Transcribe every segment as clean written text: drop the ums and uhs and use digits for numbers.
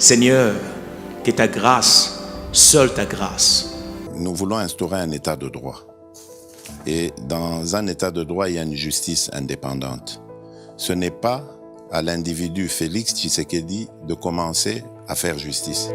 Seigneur, que ta grâce, seule ta grâce. Nous voulons instaurer un état de droit. Et dans un état de droit, il y a une justice indépendante. Ce n'est pas à l'individu Félix Tshisekedi de commencer à faire justice.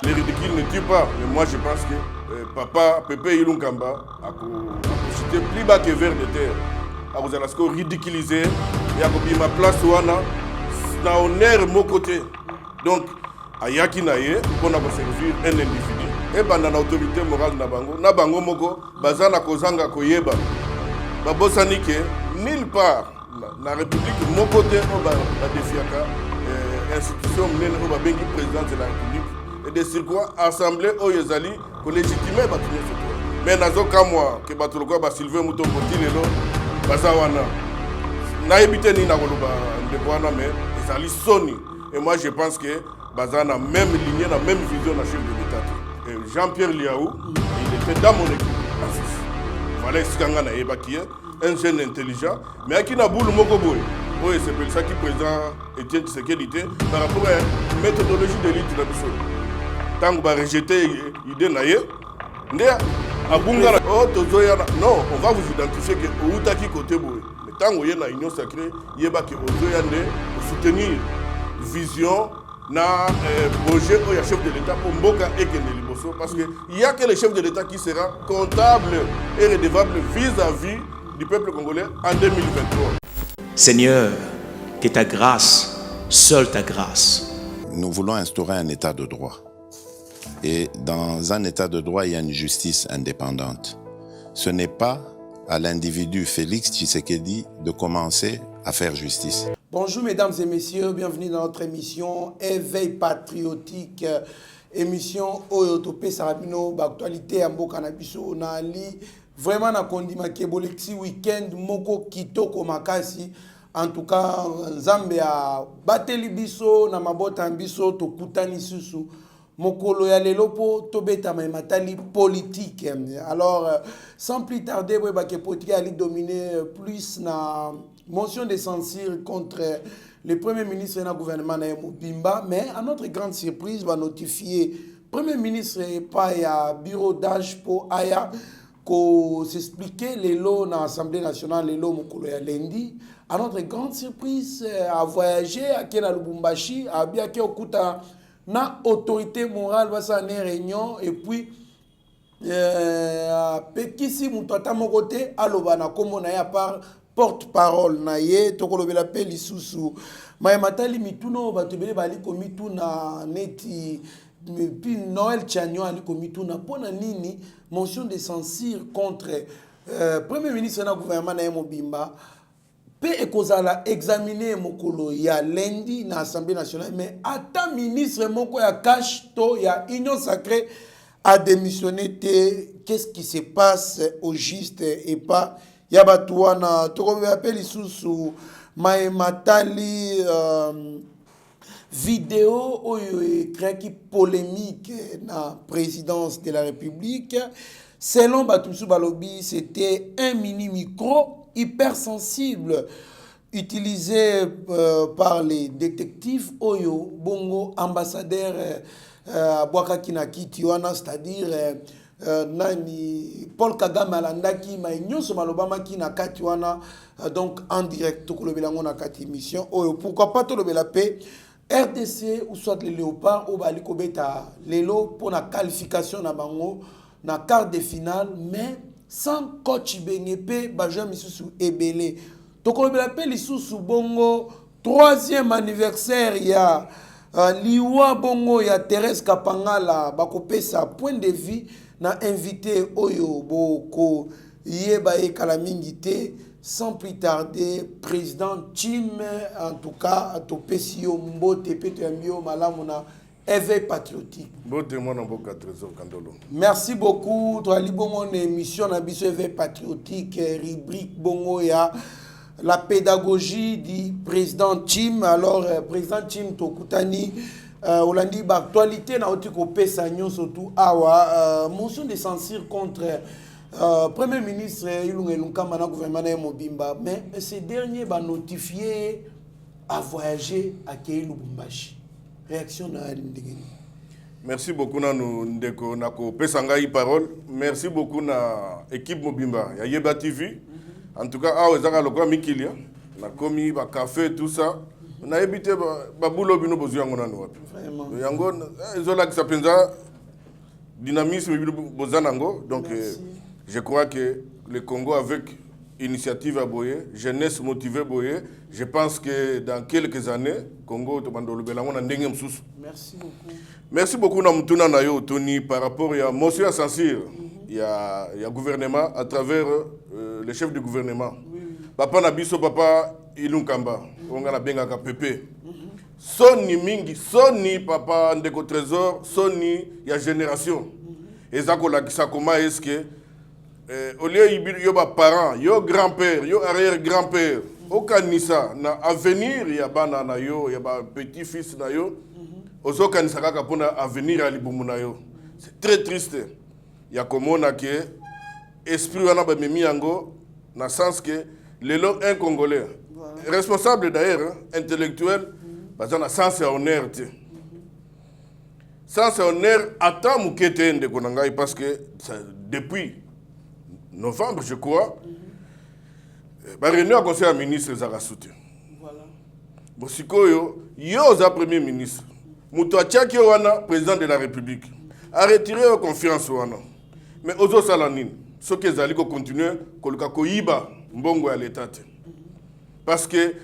Les ridicules ne tuent pas, mais moi je pense que papa Pépé Ilunkamba a cité plus bas que vers de terre. A vous allez ridiculiser et a copié ma place ouana na honneur mon côté. Donc ayaki naye pour nous servir un individu et pendant l'autorité morale na bango moko bazana kozanga koyeba babosani ke nulle part na république mon côté on va défiaka institution menene on va bengi président de la république et de circuit assemblée oyezali ko légitimer batunye soto mais nazo kamwa ke batuloko ba Sylvain Mutombo lelo bazawana na ebité ni na koloba ndekwana mais ezali soni et moi je pense que bazana même lignée la même vision na chef de l'état et Jean-Pierre Liaou il était dans mon équipe voilà ce qu'on a évacué un jeune intelligent mais à qui n'a boule moko boy oui c'est ça qui président Étienne Tshisekedi par rapport à la méthodologie de l'élite de Bissau tant que rejeter l'idée naïe non on va vous identifier que outaki côté boy mais tant que y a une union sacrée il y a que ozoyande soutenir vision na projet au chef de l'État pour Mboka et Liboso parce que il y a que le chef de l'État qui sera comptable et redevable vis-à-vis du peuple congolais en 2023. Seigneur, que ta grâce, seule ta grâce. Nous voulons instaurer un état de droit. Et dans un état de droit, il y a une justice indépendante. Ce n'est pas à l'individu Félix Tshisekedi de commencer à faire justice. Bonjour mesdames et messieurs, bienvenue dans notre émission Éveil patriotique. Émission Oyotopé Sarabino, actualité Ambo Kanabiso, Nali. Vraiment, na kondima kebolexi week-end, moko kitoko makasi. En tout cas, Nzambe a bateli biso, na mabota biso, to kutani susu. Mokolo ya lelopo, tobeta matali politique. Alors, sans plus tarder, que politique allait dominer plus na motion de censure contre le Premier ministre et le gouvernement de Mobimba. Mais à notre grande surprise, va notifier Premier ministre et pas ya bureau d'âge pour Aya qu'on s'expliquait les lots dans l'Assemblée nationale, les lots mokolo ya lundi. À notre grande surprise, à voyager à Kena Lubumbashi, à Biaké Okuta na autorité morale, va s'en réunion et puis Pekisi Moutata Mokote, Alobana Komona ya par porte-parole na ye tokolobela pe lisusu mayematali mituno batobele bali komituna neti puis Noël Tchagnon ali komituna pona nini motion de censure contre premier ministre na gouvernement na Mobimba pe ekozala examiner mokolo ya lundi na Assemblée nationale mais ata ministre moko ya cash to ya union sacrée a démissionné. Qu'est-ce qui se passe au juste et pas Yabatuana, Tokobe appelle sous Maïmatali vidéo où il y polémique na présidence de la République. Selon Batousou Balobi, c'était un mini micro hypersensible utilisé par les détectives Oyo Bongo ambassadeur Bwaka Kinaki Tiwana, c'est-à-dire nani Paul Kagame alandaki ma nyonso malobama ki na kati wana donc en direct to kolobela ngona kati émission oyo pourquoi pas to lobela pe RDC ou soit les léopards ou bali kobeta lelo pour la qualification na bango na quart de finale mais sans coach bengepe baja misusu ebele to kolobela pe lisusu bongo 3e anniversaire ya liwa bongo ya Thérèse Kapangala bakopesa point de vue na invité oyo boko yeba e kalamingité sans plus tarder président Tim en tout cas topesi yo mbote peto yambio malamu na éveil patriotique. Merci beaucoup. Toi libongo une émission na biso éveil patriotique rubrique bongo ya la pédagogie du président Tim. Alors président Tim tokutani Olandi ba actualité na otiko pesa nyonso tout awa motion de censure contre Premier ministre Ilunga Lunkamba na gouvernement na Mobimba, mais ce dernier va notifier à voyager à Lubumbashi. Réaction na Ndegeni. Merci beaucoup na ndeko na ko pesanga yi parole. Merci beaucoup na équipe Mobimba ya Yeba TV. En tout cas awa ezaka lokwa mikilia na komi ba café tout ça. Na ebité ba bulo bino bozu yango na wapi. Vraiment. Yango ezola ki sapenza dynamisme bozanango donc je crois que le Congo avec initiative à Boye, jeunesse motivée Boye, je pense que dans quelques années, Congo Merci beaucoup. Merci beaucoup Namutuna Nayo Tony par rapport à motion à censure. Il y a gouvernement à travers le chef du gouvernement. Papa Nabiso Papa Ilunkamba, on a bien à Pepe. Soni mingi, Soni Papa Ndeko Trésor, Soni il y a génération. Et ça comment est-ce que au lieu de parents, yo grand-père, yo arrière-grand-père, au Kanisa, na avenir, il y a banana yo, il y a petit-fils na yo, au Kanisa kaka pona avenir à Libumuna yo. C'est très triste. Il y a comme on a que esprit wana ba memi yango na sens que le long un Congolais responsable d'ailleurs intellectuel, parce qu'on a sens et honneur. Sens et honneur attend mukete de konangai parce que depuis novembre, je crois, réunion au conseil des ministres Zara soutien. Voilà. Bon, si yo za premier ministre, Moutouachaki wana président de la République, a retiré la confiance wana. Mais ozo salanine, ce que zali ko continuer koluka koyiba mbongo ya l'état. Parce que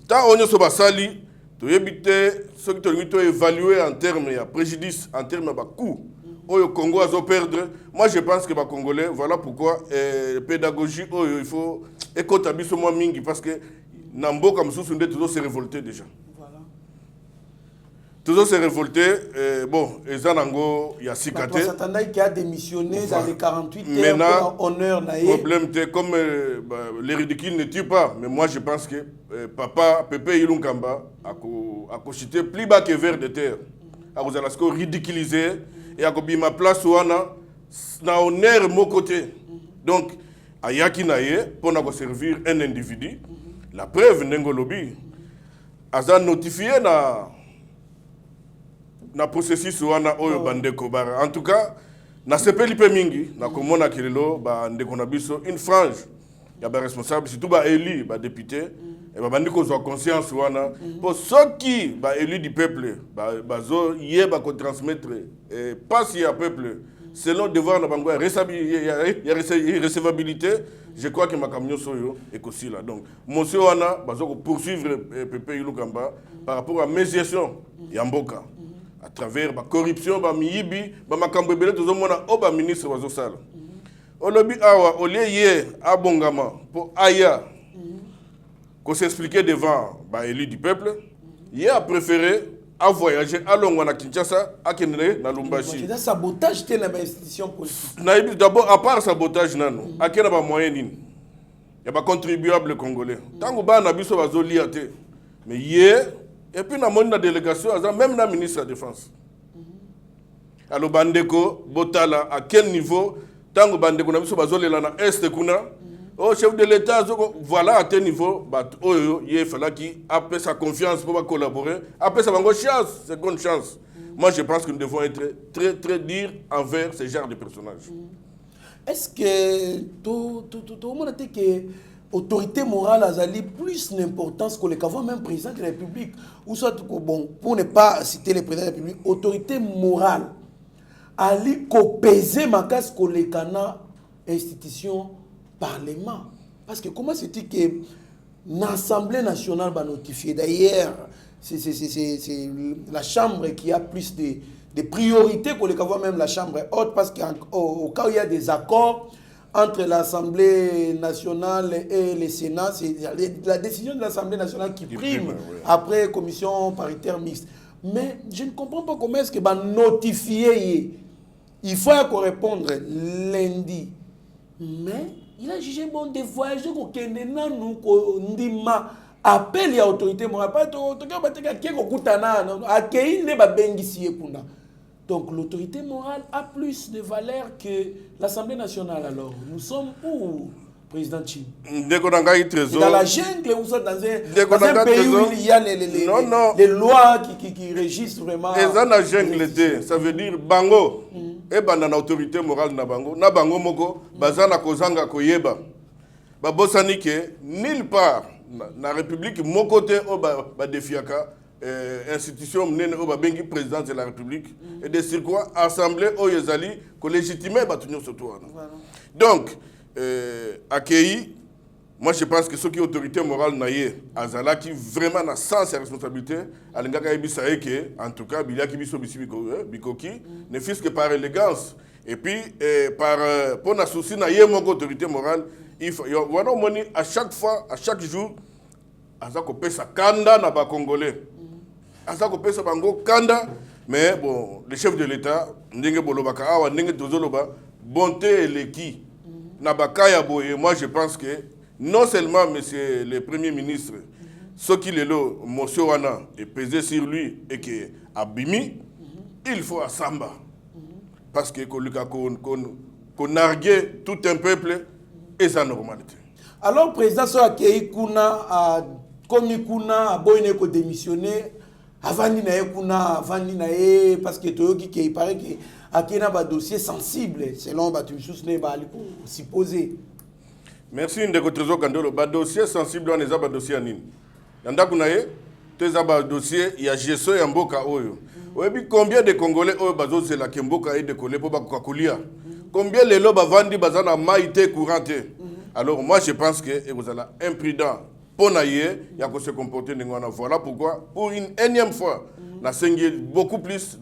tant on so basali, to yebite ce que to évaluer en termes de préjudice, en termes de coût. Au Congo a perdre. Moi je pense que les Congolais, voilà pourquoi pédagogie il faut écouter biso moi mingi parce que Nambo comme Sousunde toujours se révolter déjà. Voilà. Toujours se révolter bon et Zanango il y a Sikate. S'attendait qui a démissionné dans les 48 heures pour honneur naïe. Problème c'est comme les ridicules ne tuent pas mais moi je pense que papa Pepe Ilunkamba a cogité plus bas que vers de terre. A vous allez ridiculiser et à ma place wana na honneur mon côté. Donc ayaki naye pour na servir un individu. La preuve n'engolobi aza notifié na processus wana oyo bandeko bara. En tout cas na sepeli pe mingi na komona kilelo ba ndeko na biso une frange ya ba responsable surtout ba élu ba député et ba bandiko zo conscience wana pour ceux qui ba élu du peuple ba zo yeba ko transmettre pas si à peuple selon devoir na bango recevabilité. Je crois que ma camion soyo est aussi là. Donc monsieur wana ba zo poursuivre Pepe Ilunkamba par rapport à médiation ya mboka à travers la corruption ba miyibi ba makambo belé to zo mona o ba ministre ba zo sala o lobi awa o lié hier à Bongama pour aya qu'on s'expliquait devant bah, élu du peuple, il a préféré à voyager à Longwana Kinshasa, à Kenere, à Lumbashi. C'est un sabotage de l'investition politique. D'abord, à part sabotage, à quel moyen il y a des contribuables congolais. Tant que on a vu ça, mais hier, et puis on a une délégation, même la ministre de la Défense. Alors, Bandeko, Botala, à quel niveau, tant que Bandeko, on a vu ça, on a Est, au chef de l'État, voilà à tel niveau, il fallait qu'il ait sa confiance pour collaborer. Après, ça va avoir chance, seconde chance. Moi, je pense que nous devons être très, très durs envers ce genre de personnages. Est-ce que tout le monde a dit que l'autorité morale a plus d'importance que le qu'avant même président de la République? Ou soit, bon, pour ne pas citer le président de la République, l'autorité morale a pesé ma casse que les canards institutions Parlement. Parce que comment c'est-il que l'Assemblée nationale va notifier? D'ailleurs, la chambre qui a plus de priorités qu'on les voit même la chambre haute, parce qu'au cas où il y a des accords entre l'Assemblée nationale et le Sénat, c'est la décision de l'Assemblée nationale qui prime, oui. Après commission paritaire mixte. Mais je ne comprends pas comment est-ce que va notifier. Il faut qu'on répondre lundi. Mais il a jugé bon de voyager qu'on nous ndima appel à l'autorité morale. Pas donc l'autorité morale a plus de valeur que l'Assemblée nationale. Alors nous sommes où, président Chim? Dans la jungle ou dans un pays où il y a les lois qui régissent vraiment. Et dans la jungle, ça veut dire bango. Et dans l'autorité morale na bango moko bazana kozanga koyeba. Babosani ke nulle part na République mon côté au ba defiaka institution menée au bengi président de la République et de sur quoi assemblée au yezali ko légitimer batunyo surtout. Donc accueilli, moi je pense que ceux qui autorité morale naie azala qui vraiment na sens et responsabilité alingaka ebisa que en tout cas bilia ki biso bikoki ne fût-ce que par élégance et puis par pour na souci na yé mon autorité morale il faut voilà moni à chaque fois à chaque jour azako pesa kanda na ba congolais azako pesa bango kanda. Mais bon le chef de l'état ndenge bolobaka awa ndenge tozoloba bonté eleki na bakaya boye. Moi je pense que non seulement monsieur le premier ministre ce qu'il est là monsieur wana est pesé sur lui et que abimi il faut à samba parce que qu'on nargue tout un peuple et sa normalité. Alors président so akei kuna komi kuna boyne ko démissionner avandi na kuna avandi na parce que toyoki il paraît que akena ba dossier sensible selon batu sous ne ba liko supposé. Merci ndeko trésor kandolo ba dossier sensible on eza ba dossier nini yanda kuna teza ba dossier ya gesso ya mboka oyo oyebi combien de congolais oyo bazozela ke mboka de coller po ba kolia combien lelo bavandi bazana maïté courante. Alors moi je pense que vous allez imprudent pour naïe ya ko se comporter ngona. Voilà pourquoi pour une énième fois na sengi beaucoup plus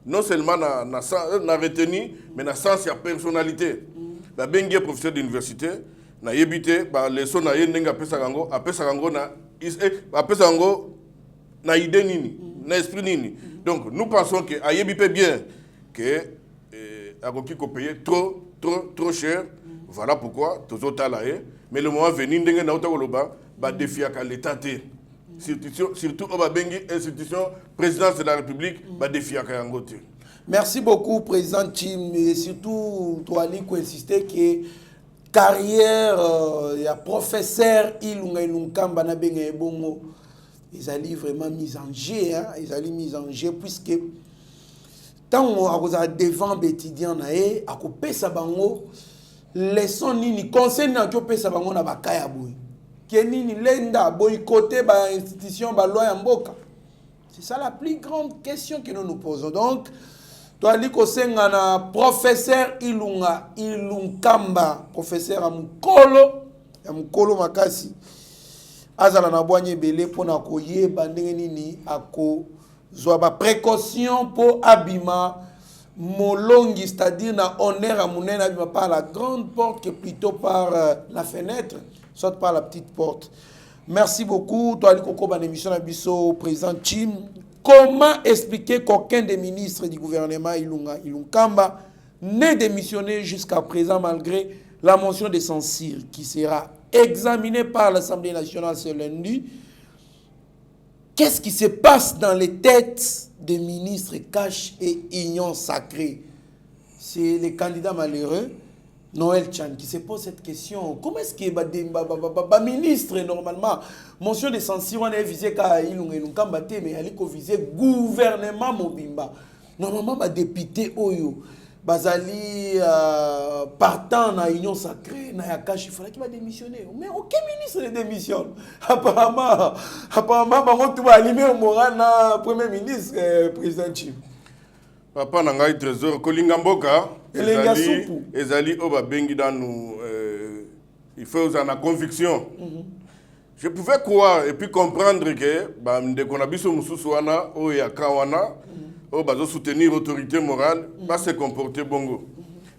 non seulement na retenu mais na sens ya personnalité. La bengue professeur d'université na yebité ba leçon na yenga apesa kango na idée nini na esprit nini. Donc nous pensons que ayebipe bien que akoki ko payer trop cher. Voilà pourquoi tozo talaé mais le moment venu ndenge na otakoloba ba défiaka l'état té surtout au ba bengi institution présidence de la République ba défiaka yango té. Merci beaucoup, Président Chim. Et surtout, toi, qui insister que carrière, il y a professeur Ilunga Ilunkamba na benga ebongo, ils allaient vraiment mis en jeu, hein? Ils allaient mis en jeu puisque tant on a devant étudiants naé, à couper sa bango, leçon nini conseil na couper sa bango na bakaya boy. Kenini lenda boycotter ba institution ba loi mboka. C'est ça la plus grande question que nous nous posons. Donc toi, na professeur Ilunga Ilunkamba, professeur Amukolo Makasi, azala na boanye belé pour na koye bandenge nini ako zoaba précaution pour abima molongi, c'est-à-dire na honneur à mounen abima par la grande porte que plutôt par la fenêtre, soit par la petite porte. Merci beaucoup. Toi, Koko ban émission na biso président Chim. Comment expliquer qu'aucun des ministres du gouvernement Ilunkamba n'est démissionné jusqu'à présent malgré la motion de censure qui sera examinée par l'Assemblée nationale ce lundi? Qu'est-ce qui se passe dans les têtes des ministres cash et union sacrée? C'est les candidats malheureux, Noël Chan, qui se pose cette question. Comment est-ce que les ministres, normalement, motion de censure, on est visé qu'à Ilunkamba, mais il faut viser gouvernement Mobimba. Normalement, les députés, Bazali, partant dans l'union sacrée, il il faudrait qu'il va démissionner. Mais aucun ministre ne démissionne. Apparemment, on va allumer au moral na premier ministre, président Chim. Papa Nangai Trésor, Kolingamboka, ezali oba bengi dans nous, il faut en la conviction. je pouvais croire et puis comprendre que ndeko na biso mususu wana o ya kawana o bazo soutenir autorité morale va se comporter bongo.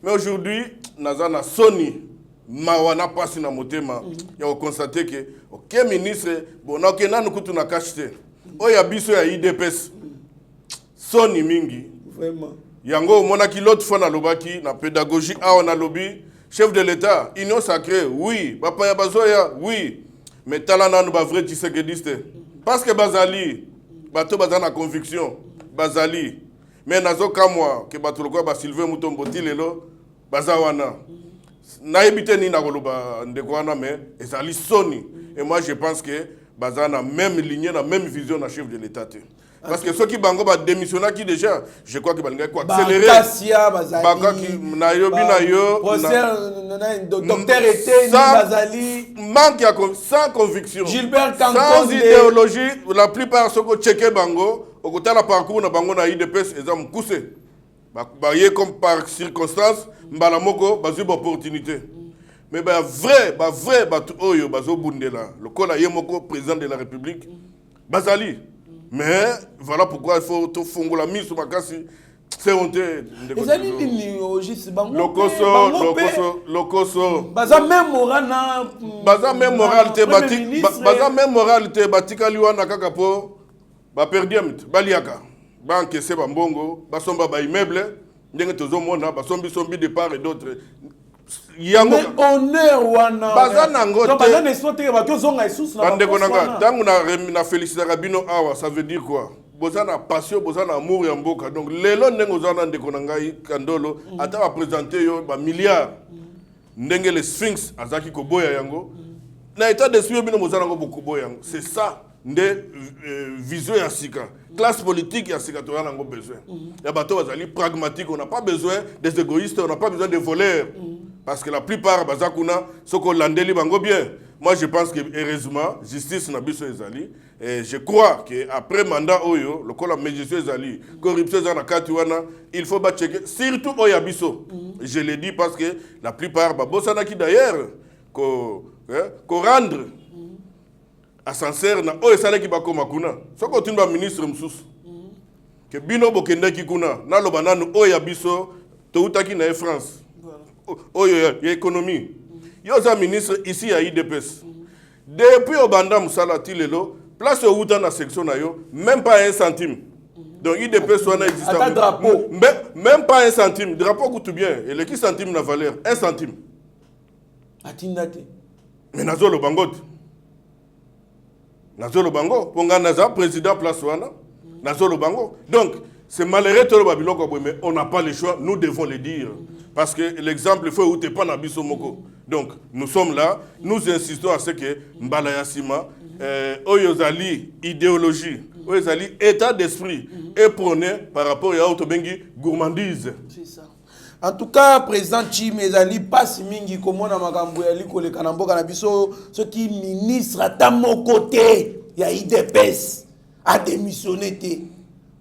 Mais aujourd'hui nazana soni mawana pasi na motema ya constater que aucun ministre bona que nanu kutu na kashite o ya biso ya IDPS soni mingi Vraiment. Yango monaki l'autre fois na lobaki na pédagogie awa na lobby chef de l'État union sacrée oui papa ya bazoya oui mais talana no ba vrai tisekediste parce que bazali bato bazana conviction bazali mais nazo kamwa ke bato lokwa ba Sylvain Mutombo tilelo bazawana na ebité ni na koloba ndeko wana mais ezali soni et moi je pense que bazana même lignée na même vision na chef de l'État. Parce que ceux qui bango ba démissionner qui déjà je crois que balinga ko accélérer Kasia bazali baka ki na yo bina yo docteur était bazali manque ya sans conviction Gilbert Kankonde sans idéologie la plupart ceux qui checker bango au côté la parcours na bango na IDPS ezam coussé ba yé comme par circonstance mbala moko bazu opportunité mais ba vrai tout oyo bazo bundela le kola yé moko président de la République bazali. Mais voilà pourquoi il faut tout fongo la mise sur ma casse. C'est honteux. Lokoso. Baza même moralité batika liwana kaka po ba perdiamit baliaka. Ba encaisser ba mbongo, ba somba ba immeuble, ndenge tozo mona ba sombi de part et d'autre. Yango honneur wana bazana ngote bazana esote ba tozonga isusu na bandeko nanga tangu na féliciter Rabino awa ça veut dire quoi bozana passion bozana amour ya mboka donc lelo ndengo zana ndeko nanga kandolo ata va présenter yo ba milliards ndenge le sphinx azaki ko boya yango na état d'esprit bino bozana ngo beaucoup boya yango c'est ça nde vision ya sika classe politique ya sika to yana ngo besoin ya bato bazali pragmatique on n'a pas besoin des égoïstes on n'a pas besoin des voleurs. Parce que la plupart bazakuna soko landeli bango bien. Moi je pense que heureusement justice na biso ezali et je crois que après mandat oyo lokola médiation ezali corruption za na kati wana il faut ba checker surtout oya biso. Je le dis parce que la plupart babosana ki d'ailleurs ko rendre ascenseur na oyo sala ki bakoma kuna. Soko tunba ministre msusu. Que bino bokende ki kuna na loba nanu oya biso to utaki na France. Oh, il y a l'économie. Il y a un ministre ici à IDPS. Depuis au Banda Moussalati Lelo, place au dans la section, même pas un centime. Donc IDPS soit existant. Drapeau. Même pas un centime. Drapeau coûte bien. Et le qui centime n'a valeur? Un centime. Atindate. Mais Nazo le Bangot. Nazo le Bango. Ponga Naza, président place Wana. Nazo le Bango. Donc, c'est malheureux tout le Babylon, mais on n'a pas le choix, nous devons le dire. Parce que l'exemple, il faut où tu pas n'abisso moko. Donc, nous sommes là, nous insistons à ce que Mbala Yassima, Oyozali, idéologie, Oyozali, état d'esprit, est prôné par rapport à Autobengi, gourmandise. C'est ça. En tout cas, président Chim ezali passe mingi comme on a makambo ya liko le kanamboka na biso, ce qui ministre à mon côté, il y a IDPS a démissionné.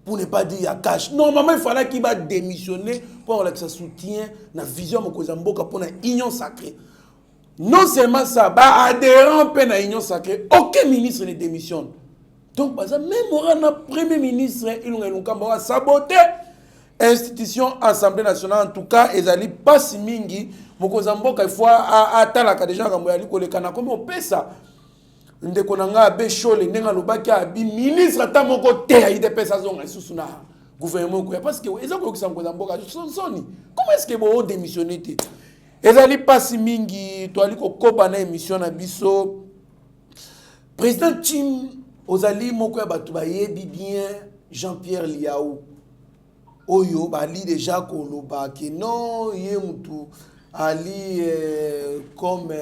Pour ne pas dire ya cash. Normalement, il fallait qu'il va démissionner pour que ça soutient la vision de Kozamboka pour la union sacrée. Non seulement ça, bah adhérent à la union sacrée, aucun ministre ne démissionne. Donc, même le premier ministre, il a saboté l'institution Assemblée nationale. En tout cas, ils n'allaient pas si mingi. Mokozamboka, il faut attendre des gens comme on peut ça. Ndeko nanga abeshole ndenga lobaki abi ministre ata moko te ya IDPS azonga isusu na gouvernement ko parce que ezako kisango za mboka soni comment est-ce que bo démissionner te ezali pasi mingi to ali ko koba na émission na biso président Chim ozali moko ya batu bayebi bien Jean-Pierre Liaou oyo bali déjà ko loba que non ye mutu ali comme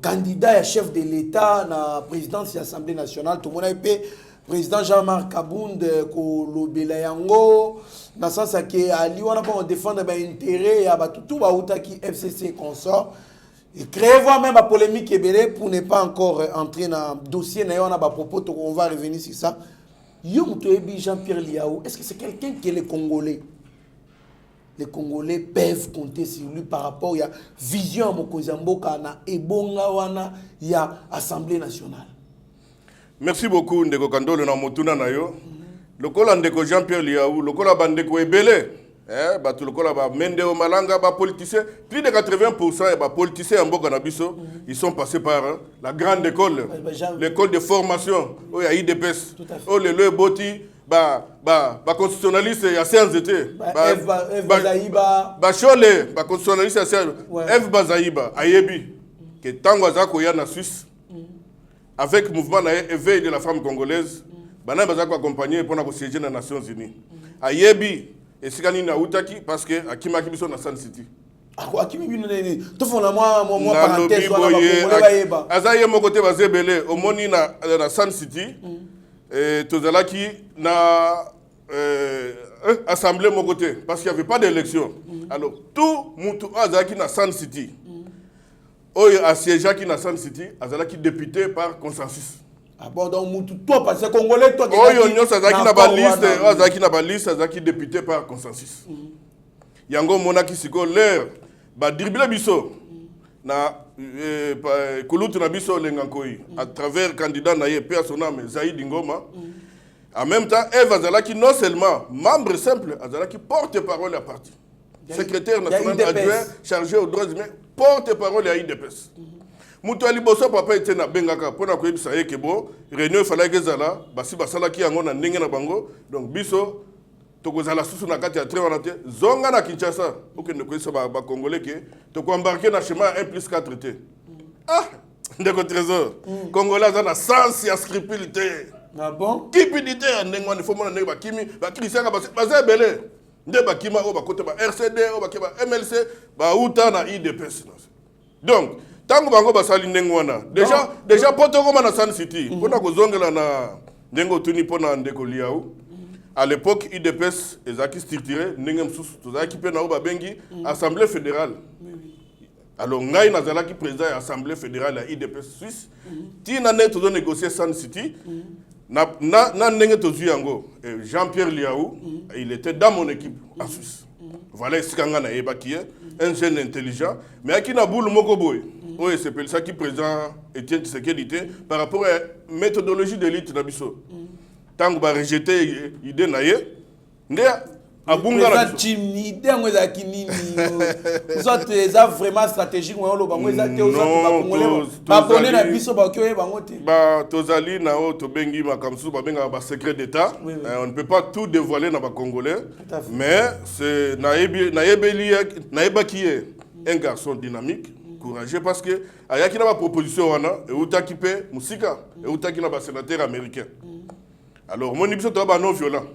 candidat à chef de l'État na présidence de l'Assemblée nationale. Tout le monde a été président Jean-Marc Kabound ko lobela yango na sens que ali wana pour défendre ben intérêt ya ba tout ba utaki FCC consort et créer voir même la polémique ebele pour ne pas encore entrer dans dossier na yon ba propos on va revenir sur ça. Yo muto ebi Jean-Pierre Liaou, est-ce que c'est quelqu'un qui est le Congolais? les Congolais peuvent compter sur lui par rapport à la vision de Mokozamboka na ebonga wana ya Assemblée nationale. Merci beaucoup Ndeko Kandolo na motuna na yo. Lokola Ndeko Jean-Pierre Liaou, lokola bandeko ebele, batu lokola ba Mendeo Malanga, ba politiciens, plus de 80% et ba politiciens en Mboka na biso, ils sont passés par la grande école, l'école de formation, où il y a IDPS, où le Boti, constitutionnaliste ya séance d'été, F Bazaïba, Chole, constitutionnaliste ya séance, F Bazaïba, ayebi, que tango azako ya na Suisse, avec le mouvement éveil de la femme congolaise, bana bazako accompagné pour na siéger dans les Nations Unies. Ayebi et sikani na utaki parce que akimaki biso na Sun City. Akimi bino nene to fona moi parenthèse wana ba yeba. Azaye mo côté bazebele omoni na Sun City tozalaki na assemblée mon côté parce qu'il n'y avait pas d'élection. Alors tout mutu azaki na Sun City. Oyo asiégeaki qui na Sun City azalaki député par consensus. Ah bon, donc toi parce que Congolais toi qui oyo nyo azalaki na ba liste azalaki na ba liste azalaki député par consensus. Yango monaki siko l'air ba dribble biso na kulutu na biso lengankoi à travers candidat na ye pe son nom Zaïd Ngoma. En même temps Eve azalaki non seulement membre simple azalaki porte-parole à parti. Secrétaire national adjoint chargé aux droits humains, porte-parole à IDPS. Moutouali Bosso papa était na bengaka pona ko yebisa ye kebo réunion fallait que zala basi basala ki yango na ndenge na bango donc biso tokozala susu na kati ya train wana te zonga na Kinshasa okende ko yebisa ba congolais ke to ko embarquer na chemin 1+4 te. Ah ndeko trésor congolais za na sens ya scrupule te. Ah bon Cupidité ndenge wana faut mona ndenge ba kimi ba Christian ba zebele nde bakima o bakote ba RCD o bakeba MLC ba uta na IDPS. Donc tango bango basali ndenge wana déjà potokoma na Sun City pona kozongela na ndengo tuni pona Ndeko Liaou à l'époque IDPS ezaki structuré ndenge msusu tozaki pe na o babengi Assemblée fédérale. Alors ngai nazalaki président ya Assemblée fédérale ya IDPS Suisse tina ne tozo négocier Sun City. Na ndenge tozu yango Jean-Pierre Liaou il était dans mon équipe en Suisse. Voilà sikanga na yebakie un jeune intelligent mais aki na boule moko boy. Oui, c'est ça qui président Étienne Tshisekedi par rapport à la méthodologie de l'élite na biso. Tant que ba rejeter idée na ye ndé abunga na idée ngo za kinini. Vous êtes vraiment stratégique ngo lo bango za te oza ba congolais ba bonné na biso ba kyo bango te. Ba tozali na o to bengi makamsu ba benga ba secret d'état. On ne peut pas tout dévoiler na ba congolais. Mais c'est na yebaki un garçon dynamique. Courageux parce que ayaki na ba proposition wana et utaki pe musika et utaki na ba sénateur américain. Alors mon biso to ba non violent.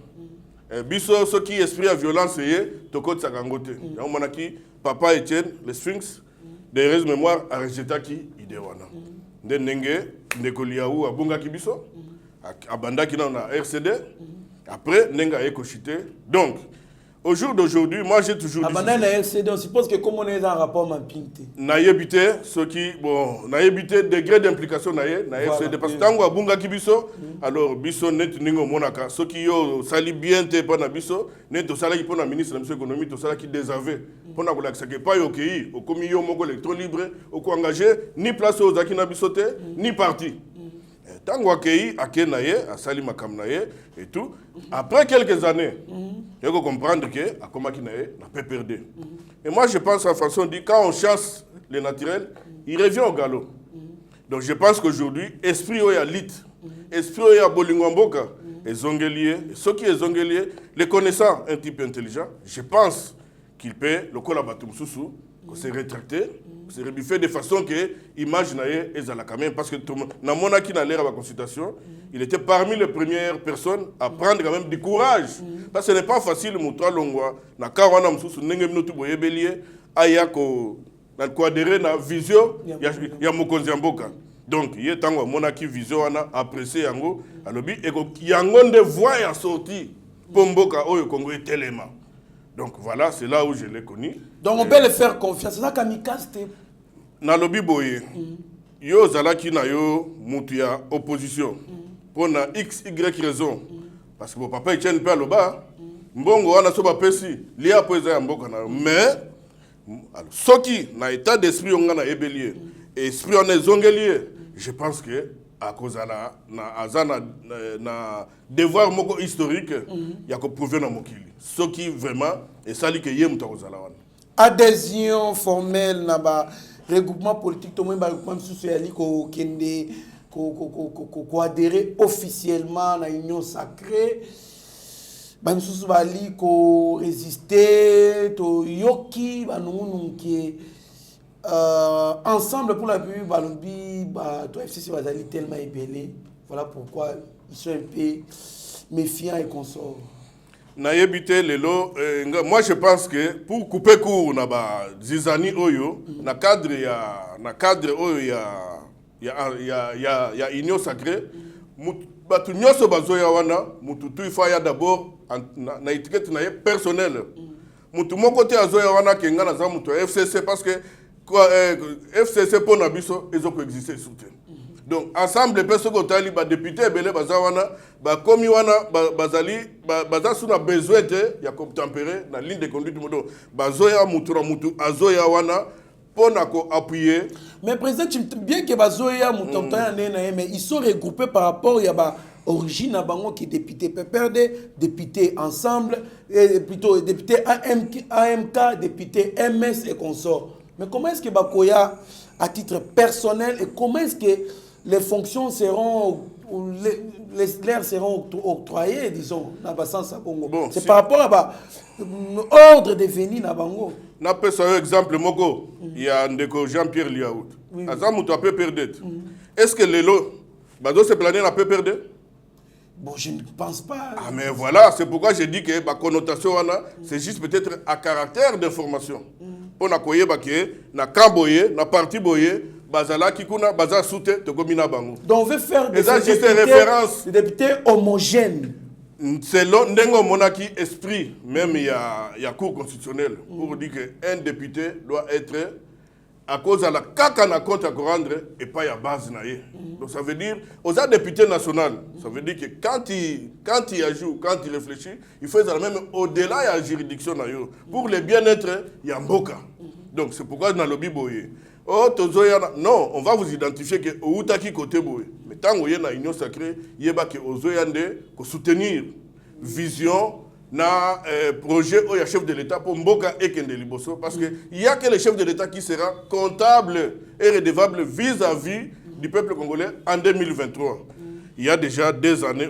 Biso ce qui esprit à violence yé to ko tsaka ngote. Ya monaki papa Etienne le Sphinx des raisons mémoire a rejeté qui idée wana. Ndenge Ndeko Liaou abunga ki biso abanda ki na RCD après nenga ekochité. Donc au jour d'aujourd'hui, moi j'ai toujours dit... Abandonner la RCD, on suppose que comme on est en rapport mapping. Naïebité, ce qui... Bon, naïebité, degré d'implication na RCD. Parce que tango abunga ki biso, alors biso net ningo monaka. Ce qui yo sali bien te pa na biso, net to sala ki pona ministre de l'économie, to sala ki désaveu. Pona ko laksa ke pa yo kei, o komi yo moko électron libre, o ko engagé ni place aux zaki na biso te, ni parti. Tango akei akenaye asali makamnaye et tout après quelques années il faut comprendre que akomaki naye n'a pas perdu et moi je pense en façon dit quand on chasse le naturel il revient au galop donc je pense qu'aujourd'hui esprit oya lit esprit oya bolingwamboka ezongelié ceux qui ezongelié les connaissants un type intelligent je pense qu'il peut le collaborateur mususu qu'on s'est rétracté c'est rebuffé de façon que l'image naye ezala quand même parce que na monaki na l'air à la consultation il était parmi les premières personnes à prendre quand même du courage parce que ce n'est pas facile mutra longwa na kawana msusu ndenge minutu boyebelie aya ko na adhérer na vision ya mokonzi mboka donc ye tango monaki vision wana apprécier yango alobi eko yango nde voix ya sortie pomboka oyo Congo etelema. Donc voilà, c'est là où je l'ai connu. Donc on peut le faire confiance. C'est ça kamikaze te. Na lobi boye. Yo zalaki na yo mutu ya opposition. Pour na X Y raison. Parce que mon papa Etienne pe aloba mbongo wana so bapesi lia po eza ya mboka na yo. Mais soki na état d'esprit onga na ebelier esprit on ezongelier, je pense que à cause na azana na devoir moko historique ya ko prouver na mokili soki vraiment et sali que ye muto kozala wana adhésion formelle na ba regroupement politique to mba regroupement social ko kende ko adhérer officiellement na union sacrée bansusu bali ko résister to yoki banununke ensemble pour la République Balombi toi FCC bazali tellement ébélé, voilà pourquoi ils sont un peu méfiants et consorts. Na yebité lelo moi je pense que pour couper court na ba zizani oyo na cadre oyo ya union sacrée batu nyoso bazoya wana mututu il faut ya d'abord na étiquette na personnel mutu moko te azoya wana kenga na za mutu FCC parce que FCC pour nabiso ezo coexister soutien. Donc ensemble peso ko tali ba député belé bazawana ba komi wana bazali baza suna besoin te ya ko tempérer na ligne de conduite modo bazoya mutu na mutu azoya wana pour na ko appuyer. Mais président bien que bazoya mutu mais ils sont regroupés par rapport ya ba origine à bango qui député PPRD, député ensemble plutôt député AMK, député MS et consorts. Mais comment est-ce que Bakoya, à titre personnel, et comment est-ce que les fonctions seront, les l'air seront octroyées, disons, dans le sens Bongo. Bon, c'est si par rapport à l'ordre de venir à Bango. Na pe un exemple moko, il y a ndeko Jean-Pierre Liaout. Azam tu as peu perdu. Est-ce que les lots, bazo se planer na peu perdu? Bon, je ne pense pas. Ah mais voilà, c'est pourquoi j'ai dit que la connotation c'est juste peut-être à caractère d'information. On a koye baké na kamboye na parti boye bazala kikuna baza soute to komina bango. Donc on veut faire des députés homogènes. Selon ndengo monaki esprit même il y a cour constitutionnelle pour dire que un député doit être à cause de la caca na compte à rendre et pas à base naïe. Donc ça veut dire aux députés nationaux, ça veut dire que quand il ajoute, quand il réfléchit, il faut même au-delà de la juridiction naïe. Pour le bien-être, il y a mboka. Donc c'est pourquoi dans le lobby boye. Oh tozoyana non, on va vous identifier que outaki côté boye. Mais tant que y a union sacrée, il y a que ozoyande ko soutenir vision na projet où il y a chef de l'État pour Mboka et Kende Liboso parce que il y a que le chef de l'État qui sera comptable et redevable vis-à-vis du peuple congolais en 2023. Il y a déjà des années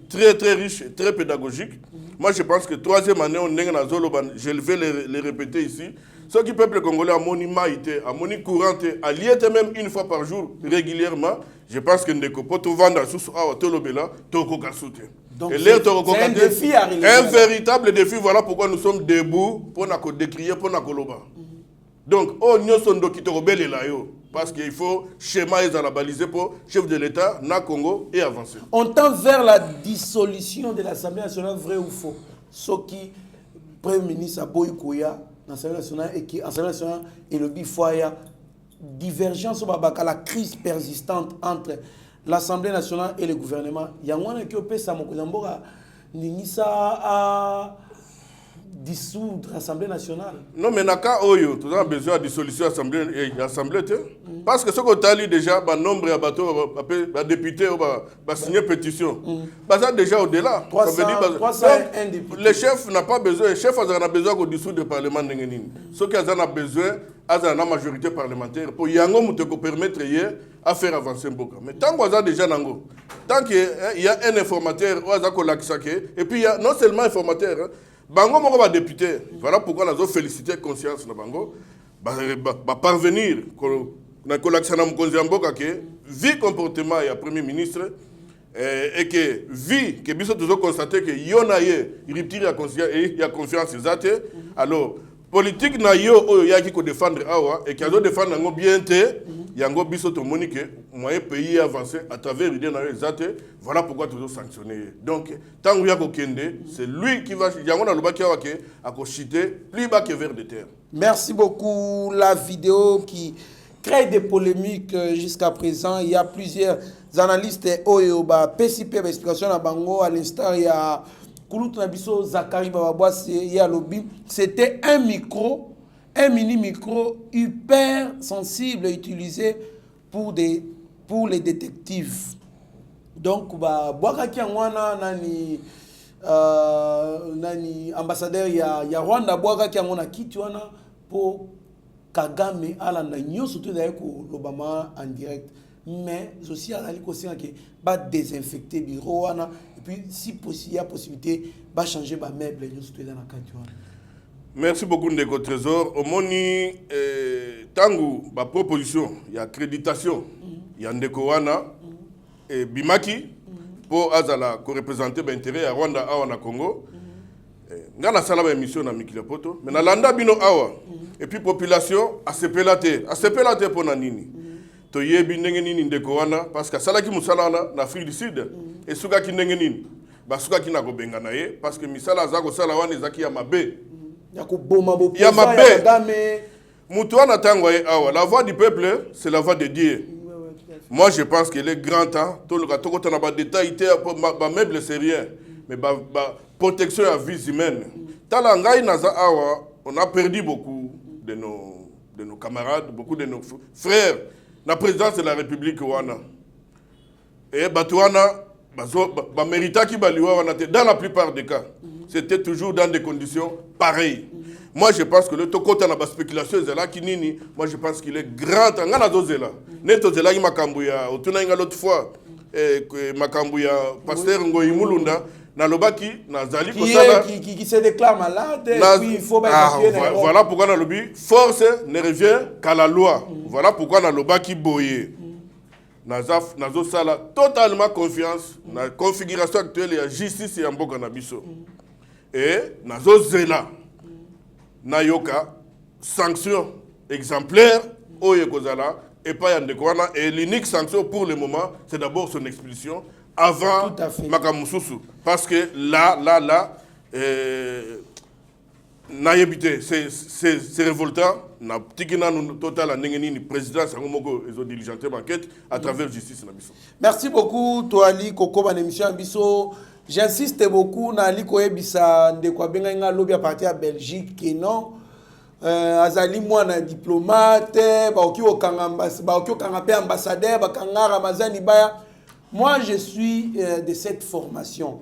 très très riche et très pédagogique. Moi je pense que troisième année on est dans Zoloban, je vais les répéter ici. Ce qui peuple congolais a moni maïté, a moni courante, a lié même une fois par jour régulièrement. Je pense que ndeko poto vanda sous awa tolobela toko kasute. Donc c'est un défi à relever. Un véritable défi, voilà pourquoi nous sommes debout pour nous décrier, pour nous coloba. Donc, nous sommes là, parce qu'il faut schéma et baliser pour chef de l'État, na Congo et avancer. On tend vers la dissolution de l'Assemblée nationale, vrai ou faux? Ce qui, Premier ministre Aboy Koya, l'Assemblée nationale et qui, l'Assemblée nationale et le Bifoya, divergence sur la crise persistante entre l'Assemblée nationale et le gouvernement. Il y a un qui peut dissoudre l'Assemblée nationale. Non, mais naka oyo, tu as besoin de dissolution de l'Assemblée. Parce que ce qu'on a dit déjà, le nombre de bateaux, de députés, va signer pétition. Ça déjà au-delà. 301 députés. Le chef n'a pas besoin, le chef a besoin de dissoudre le Parlement. Ce qu'il a besoin, il a une majorité parlementaire pour yango te permettre à faire avancer Mboka. Mais tant qu'on a déjà nango, tant qu'il y a un informateur, et puis il y a non seulement un informateur, Bango moko ba député. Voilà pourquoi nous avons félicité conscience na Bango ba parvenir na kolaksana mkonzi Mboka que vu comportement ya premier ministre et que vu que biso toujours constaté que yonaye rupture ya confiance zate alors politique na yo oyo yaki ko défendre awa et qu'ils ont défendre ngo bien té yango biso to monique moyen pays avancer à travers l'idée na yo zate voilà pourquoi toujours sanctionner donc tant ya ko kende c'est lui qui va yango na lobaki awa ke akochiter plus bas que vers de terre. Merci beaucoup. La vidéo qui crée des polémiques jusqu'à présent, il y a plusieurs analystes oyo ba PCP explication à Bango à l'instant il y a kulutu na biso Zakari Bababwasi ya lobby, c'était un mini micro hyper sensible utilisé pour les détectives. Donc bwakaki ngwana nani ambassadeur ya Rwanda bwakaki ngona kiti wana pour Kagame alanda nyoso to d'ailleurs ko lobama en direct, mais aussi ali ko senga ke ba désinfecter bureau wana et puis si possible il y a possibilité ba changer ba meuble nyoso to dans la kati wana. Merci beaucoup Ndeko Trésor. Au moni tangu ba proposition ya accréditation ya Ndeko wana et bimaki pour azala ko représenter ba intérêt ya Rwanda awa na Congo. Ngana sala ba émission na Mikila Poto, mais na landa bino awa et puis population asepelate pour na nini. To yebi ndenge nini Ndeko wana parce que sala ki musala na Afrique du Sud et suka ki ndenge nini ba suka ki na ko benga na ye parce que misala zako sala wana ezaki ya mabe. Ya ko boma bo ya mabe. Mutu wana tango ye awa, la voix du peuple c'est la voix de Dieu. Moi je pense qu'il est grand temps tout le toko tana ba détail ba meuble c'est rien mais ba protection à vie humaine. Tala ngai naza awa, on a perdu beaucoup de nos camarades, beaucoup de nos frères. La présidence de la République wana. Et Batouana, mérita qui baliwa dans la plupart des cas. C'était toujours dans des conditions pareilles. Moi je pense que le tokota na ba spéculation zela kinini, moi je pense qu'il est grand temps ngana dozela. Neto zela ki makambuya, otuna nga l'autre fois makambuya pasteur Ngoyi Mulunda na lobaki na zali kosala qui se déclare malade et puis il faut voilà pourquoi na lobi force ne revient qu'à la loi. Voilà pourquoi na lobaki boye nazo sala totalement confiance na configuration actuelle ya justice ya mboka na biso et nazo zela na yoka sanction exemplaire oye kozala et pas ya Ndeko wana et l'unique sanction pour le moment c'est d'abord son expulsion avant Makamususu. Parce que là, naïbité, c'est révoltant. Na tikina nous total n'engeni président Sangomoko ils ont diligenté l'enquête à travers justice na biso. Merci beaucoup Toali Koko ban émission biso. J'insiste beaucoup na ali koyebisa Ndeko benga nga lobby à partir à Belgique que non azali mwana diplomate ba oki okanga pe ambassadeur ba kanga Ramazani Baya. Moi, je suis de cette formation.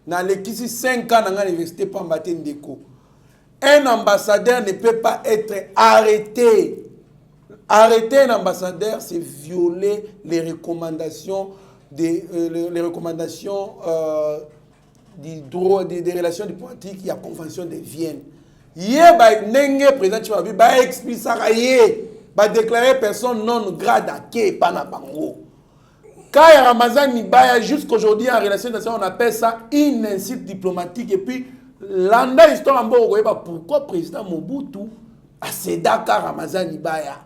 Dans les 5 ans dans l'université Pambate Ndeko, un ambassadeur ne peut pas être arrêté. Arrêter un ambassadeur, c'est violer les recommandations des du droit des relations diplomatiques. Il y a la convention de Vienne. Hier, le président Chimabi a expliqué déclarer personne non grade à Panabango. Kaya Ramazani Baya, jusqu'aujourd'hui, en relation internationale, on appelle ça une insulte diplomatique. Et puis, l'anda histoire en Borgo, pourquoi le président Mobutu a Sedaka Ramazani Baya?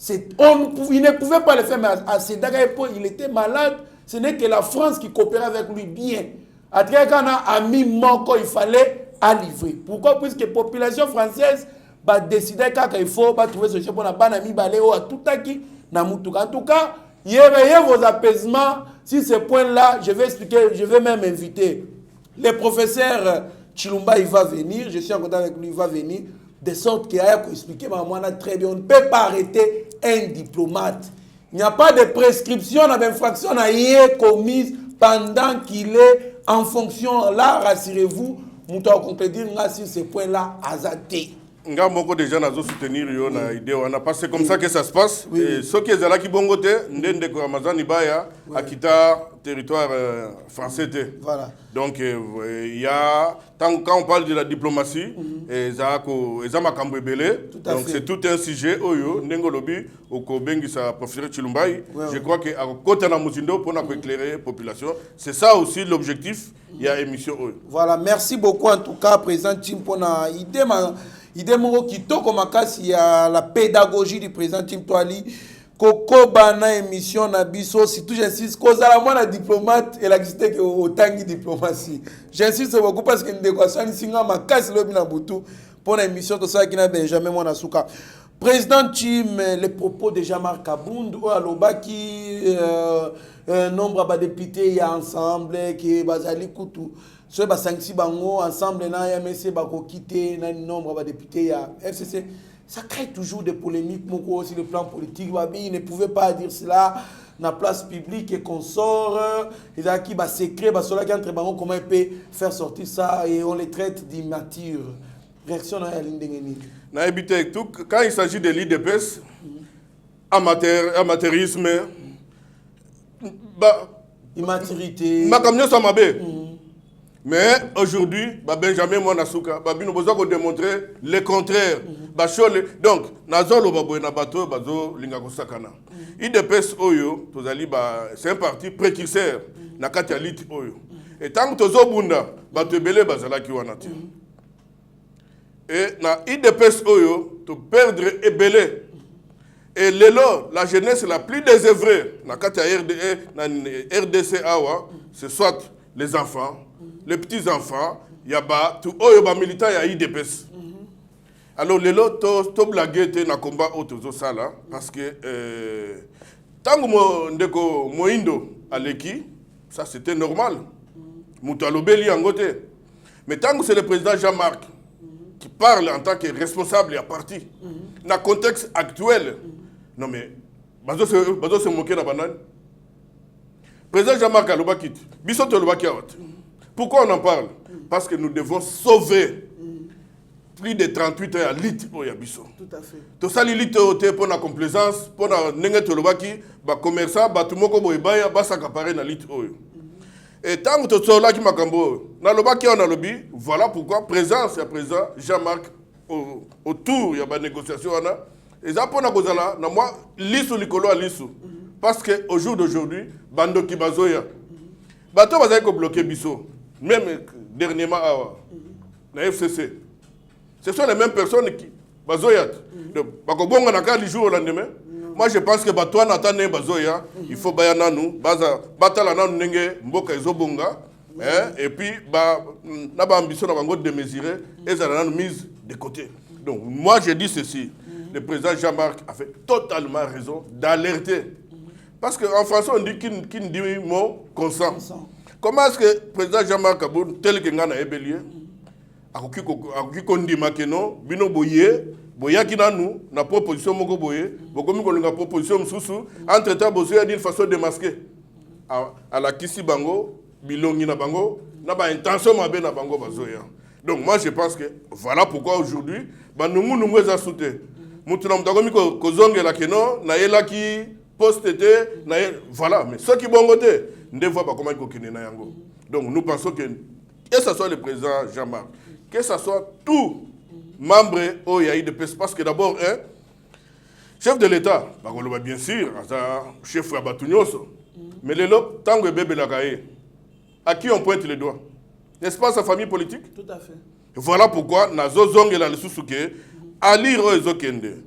Il ne pouvait pas le faire, mais à Sedaka, il était malade. Ce n'est que la France qui coopérait avec lui bien. À Trékana, ami Moko, il fallait à livrer. Pourquoi? Puisque la population française va décider qu'il faut trouver ce chef pour la banami baléo à tout qui n'a mutuka. En tout cas, ayez vos apaisements. Si ce point-là, je vais expliquer, je vais même inviter le professeur Chilumba, il va venir, je suis en contact avec lui, il va venir, de sorte qu'il y a expliquer, mais très bien, on ne peut pas arrêter un diplomate. Il n'y a pas de prescription d'infraction commise pendant qu'il est en fonction. Là, rassurez-vous, nous devons conclure sur ce point-là, azaté. Nga moko déjà nazo soutenir yo na idée wana parce que c'est comme ça que ça se passe et ceux qui ezala ki bongote ndende ko Ramazani Baya akita territoire français. Voilà. Donc il y a quand on parle de la diplomatie ezama kambo ebele donc c'est tout un sujet oyo ndengo lobi oko bengisa professeur Chilumbai je crois que à côté na muzindo pour na éclairer population c'est ça aussi l'objectif il y a émission oyo. Voilà, merci beaucoup en tout cas président Tim pona idée idée moko kitoko makasi ya la pédagogie du président Tim Toali koko bana émission na biso surtout j'insiste kozala mwana diplomate et l'existe que otangi diplomatie. J'insiste beaucoup parce que ndeko asani singa makasi lobi na butu pour la émission to ça qui na Benjamin mwana suka. Président Tim, les propos de Jean-Marc Abound ou alobaki nombre de députés y a ensemble qui bazali kutu Soit ba sanksi bango ensemble na ya MSC ba ko quitter na nombre ba députés ya FCC. Ça crée toujours des polémiques moko sur le plan politique. Babi ne pouvait pas dire cela na place publique et qu'on sort et là qui ba secret ba cela qui entre bango comment il peut faire sortir ça et on les traite d'immatures. Réaction na ya lindengeni. Na habité tout quand il s'agit de l'IDPS amateurisme immaturité. Makamyo Samabe. Mais aujourd'hui, Benjamin Monasuka, nous avons démontrer le contraire. Donc, Nazolo Baboy Nabato, Bazo Lingako Sakana. IDPS Oyo, c'est un parti précurseur, Nakati Alit Oyo. Et tant que Tozo Bunda, Batebele Bazala Kiwanati. Et na IDPS Oyo, tu perdre Ebele. Et l'élo, la jeunesse la plus désœuvrée, Nakati RDC Awa, c'est soit les enfants, les petits-enfants, il y a tout les militants, il y a IDPS. Alors, les lots, to blagué, na combat autour sala parce que tant que Moindo Aleki, ça c'était normal. Moutalobeli en côté. Mais tant que c'est le président Jean-Marc qui parle en tant que responsable et à parti, dans le contexte actuel, non mais, Bazo se moquer dans la banane. Président Jean-Marc Alobakit, Bissot Alobakiawat. Pourquoi on en parle? Parce que nous devons sauver plus de 38 ans à l'IT au Yabiso. Tout à fait. Tout ça, l'IT pour la complaisance, pour la nengetolobaki, les commerçants, les boibaya, les accaparés dans l'IT. Et tant que tout là qui m'a cambo, dans le baki on a lobby, voilà pourquoi présence à présent Jean-Marc autour il y a des négociations et ça pour na kozala na moi lisu likolo à lisu parce que au jour d'aujourd'hui bando ki bazoya bato bazali ko bloquer biso même dernièrement na FCC. Ce sont les mêmes personnes qui bazoya bakobonga na ka li jour au lendemain. Moi je pense que bato na tane bazoya il faut bayana nous baza batala na nenge mboka ezobonga et puis na ba ambition na bango de mesurer et ça na mise de côté. Donc moi je dis ceci, le président Jean-Marc a fait totalement raison d'alerter. Parce qu'en français on dit qu'il dit mot consent. Comment est-ce que le président Jean-Marc Aboun, tel que Ngana Ebelier, a dit Makeno, Bino Boye, Boyaki Nanou, na proposition Moko Boye, Bokomi Kolunga proposition Msusu, entre-temps, Bozoé a dit une façon de masquer. À la Kisi Bango, Bilongi na Bango, n'a pas intention de na Bango Bazoya. Donc moi je pense que voilà pourquoi aujourd'hui, nous nous soutenu. Moutounam Dagomi Kozonge la Keno, na yela ki post-été, voilà, mais ceux qui vont voter, ne voient pas comment ils coquinent na yango. Donc nous pensons que ce soit le président Jean-Marc, que ce soit tout membre au Yaï de PES, parce que d'abord, chef de l'État, bien sûr, chef Abatunyoso, mais les lots, tant que bébé la à qui on pointe les doigts? N'est-ce pas sa famille politique? Tout à fait. Voilà pourquoi, Nazo Zong et la Lesusuke, à lire Ezokende.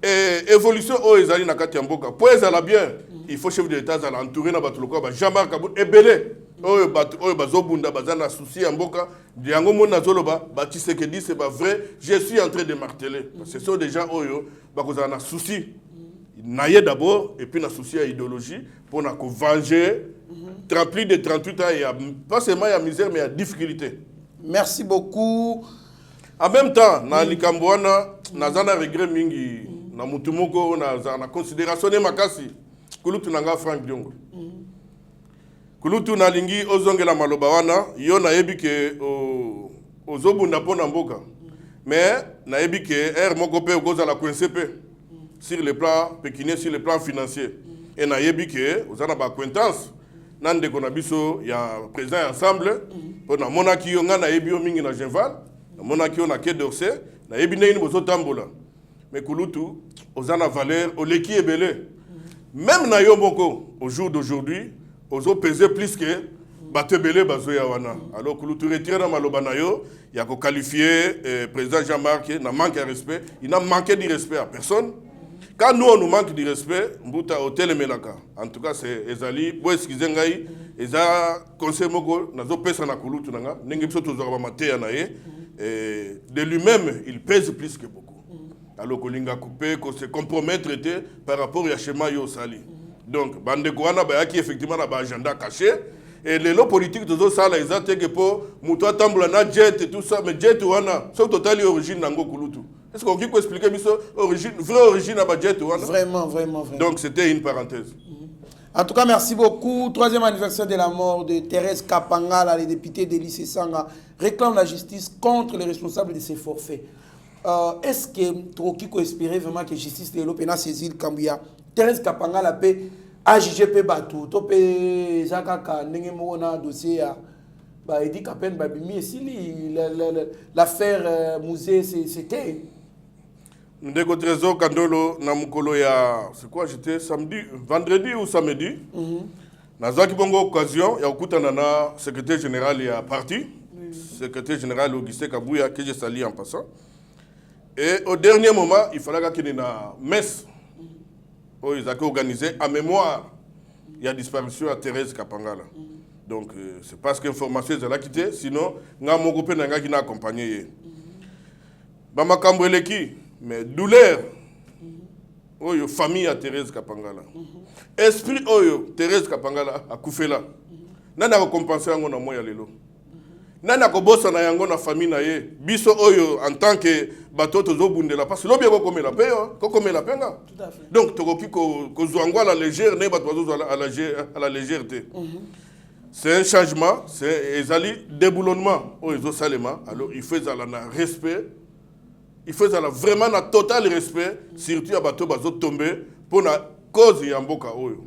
Et évolution aux Ezali Nakatiamboka. Pour Ezala bien, il faut chef de l'État entourer na batuloko, Jean-Marc Aboud, Ebele. Oyo bazobunda bazana souci Amboka, Diango Mona Zoloba, Batisekedi, c'est pas vrai, je suis en train de marteler. Ce sont des gens Oyo, Bakozana souci. Naïe d'abord, et puis na souci à idéologie, pour na venger, plus de 38 ans, il y a pas seulement il y a misère, mais il y a difficulté. Merci beaucoup. En même temps, na Likambouana, na zana regret mingi, na mutumoko, na considération de makasi, kulutu nanga Frank Diongo. Kulutu na lingi ozongela maloba wana, yo na yebi ke ozobunda pona mboka. Mais na yebi ke moko pe okozala coincé pe sur le plan pécuniaire, sur le plan financier. Et na yebi ke ozana ba acquaintance. Nande kona biso ya président ensemble pour na monaki yo nga na yebi yo mingi na Genval. Monaki on a Quai d'Orsay, na ebine ni bozo tambola. Mais kulutu ozana valeur oleki ebele. Même na yo moko au jour d'aujourd'hui, ozo peser plus que batebele bazoya wana. Alors kulutu retire na maloba na yo, ya ko qualifier président Jean-Marc na manque de respect, il n'a manqué de respect à personne. Quand nous on nous manque de respect, mbuta hotel melaka. En tout cas c'est ezali, bo excusez ngai, eza conseil moko nazo pesa na kulutu nanga, ndenge biso tozwa ba mateya na ye. De lui-même, il pèse plus que beaucoup. Alors, Kolinga coupé, qu'on se compromettre par rapport à Shema Yosali. Donc, Bande Kouana, qui effectivement a un agenda caché, Et les lots politiques de ça, ils ont que pour Moutoua Tamboula, jet et tout ça, mais jet ou ana, c'est totalement origine Nango Kulutu. Est-ce qu'on peut expliquer origine, vraie origine à jet ou ana? Vraiment, vraiment, vraiment. Donc c'était une parenthèse. En tout cas, merci beaucoup. 3e anniversaire de la mort de Thérèse Kapangala, les députés de lycée Sanga réclament la justice contre les responsables de ces forfaits. Est-ce que Troki peut espérer vraiment que la justice de l'Europe a saisi le Kambouya? Thérèse Kapangala peut agir peu bateau, to peut zakaka n'engemona dossier à bah il dit qu'à peine babimi et si l'affaire musée c'était Ndeko Trésor Kandolo Namukolo ya c'est quoi j'étais samedi vendredi ou samedi nazaki bongo occasion ya okutana na secrétaire général ya parti secrétaire général Augustin Kabouya que je salue en passant et au dernier moment il fallait qu'il y ait une messe où ils ont organisé en mémoire il y a disparition à Thérèse Kapangala donc c'est parce que l'information est là quitté sinon nga mon groupe n'a qui n'a accompagné ba makambo eleki mais douleur oyo famille à Thérèse Kapangala esprit oyo Thérèse Kapangala a koufela nana ko compenser ngo na moya lelo nana ko bossa na yango na famille na ye biso oyo en tant que bato tozo bundela parce que lobi ko komela pe ko komela penga tout à fait donc tokoki ko zwangwa la légère ne bato zo à la légèreté c'est un changement c'est ezali déboulonnement oyo salema alors il faut zala na respect. Il faut vraiment un total respect, surtout à bateau bazo tomber pour la cause de mboka oyo.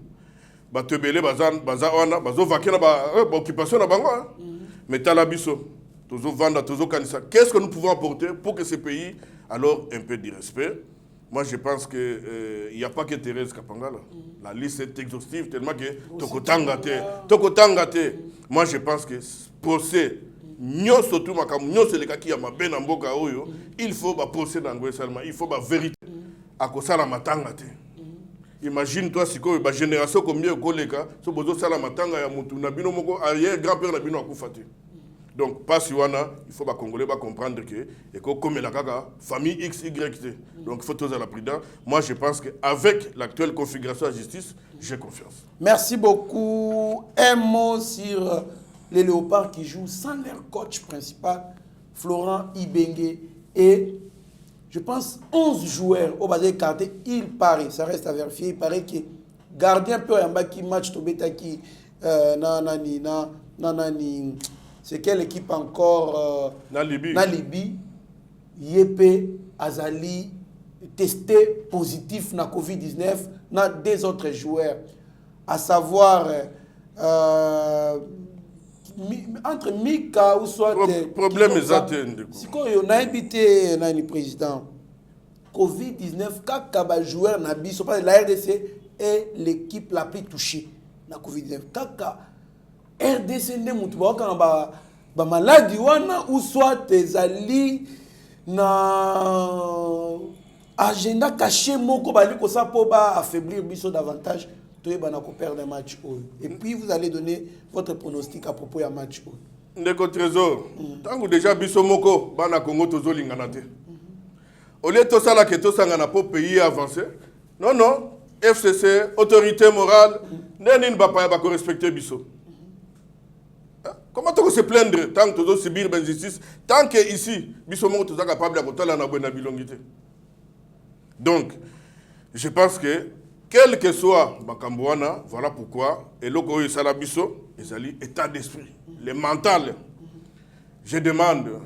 Bateau belé baza vaquer na occupation na bango. Mais talabiso, tozo vanda, tozo kanisa. Qu'est-ce que nous pouvons apporter pour que ce pays alors un peu de respect? Moi je pense que il y a pas que Thérèse Kapangala. La liste est exhaustive tellement que tokotangate. Moi je pense que procès nyoso tout makamu nyoso le kaki ya mabe na mboka oyo il faut ba procès d'angoisse seulement il faut ba vérité akosala matanga te imagine toi siko ba génération combien koleka so bozo sala matanga ya mutu na bino moko arrière grand-père na bino akufa te donc pas si wana il faut ba congolais ba comprendre que et ko comme la kaka famille XYT donc il faut tous à la prudence. Moi je pense que avec l'actuelle configuration de la justice j'ai confiance. Merci beaucoup. Un mot sur les Léopards qui jouent sans leur coach principal, Florent Ibenge, et je pense 11 joueurs au bas des cartes. Il paraît, ça reste à vérifier, il paraît que gardien peu en bas qui match Tobeta qui c'est quelle équipe encore na Libye, Yepé, Azali, testé positif na Covid-19, na des autres joueurs, à savoir entre Mika ou soit problème exact si on a habité le président Covid-19 kaka joueur na biso pas la RDC est l'équipe la plus touchée na Covid-19 kaka RDC ne mutu ba maladie wana ou soit ezali na agenda caché moko bali ko sa po ba affaiblir biso davantage. Perdre un match. Et puis vous allez donner votre pronostic à propos du match. Ndeko Trésor, tant que déjà Bissomoko, Bana Congo Tozo Linganate. Au lieu de tout ça, que tout ça n'a pas pays avancé. Non, non, FCC, autorité morale, n'est pas respecter Bisso. Comment tu peux se plaindre tant que tu dois subir l'injustice, tant que ici, Bissomoko tu es capable de faire la bonne bilongité. Donc, je pense que quel que soit Bakambouana, voilà pourquoi, et l'oko Salabiso, ils allaient état d'esprit, le mental. Je demande,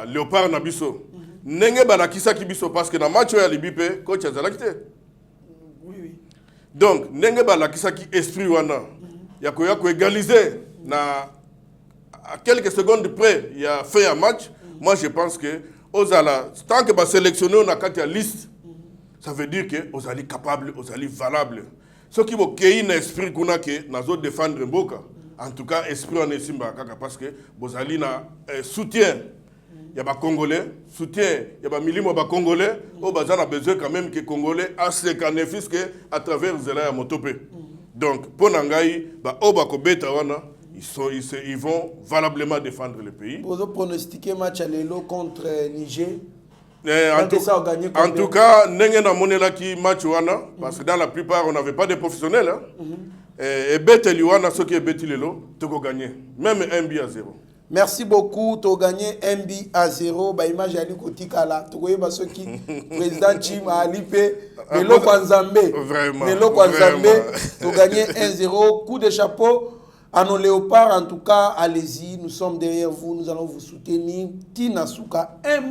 Léopard Nabiso, Nenge Balakisa Kibiso, parce que dans le match à Libye, coach Azalakite. Oui. Donc, Nenge Balakisa qui esprit wana, il y a égaliser, à quelques secondes près, il y a fait un match. Moi, je pense que, tant que sélectionner, on a une liste. Ça veut dire que vous allez capables, vous allez valables. Ce qui vous créer un esprit qu'on a que nous défendre Mboka. En tout cas, esprit en Esimba parce que vous allez na soutien. Il y a des Congolais, soutien, il y a des millimos Congolais. Vous avez besoin quand même que les Congolais aient ce bénéfice à travers Zela Motopé. Donc, pour Nangaï, ils vont valablement défendre le pays. Vous pronostiquez match à l'élo contre Niger. En tout cas, nous avons match parce que dans la plupart, on n'avait pas de professionnels. Et Beteli wana soki ebeti lelo toko gagner même 1-0. Merci beaucoup. Tu as gagné 1-0. Bah, image Ali Kotikala. Tu vois, parce que président Jim a alipé. Melo Kwanzambe. Vraiment. Melo Kwanzambe. Tu as gagné 1-0. Coup de chapeau à nos léopards. En tout cas, allez-y. Nous sommes derrière vous. Nous allons vous soutenir. Tina Souka. Un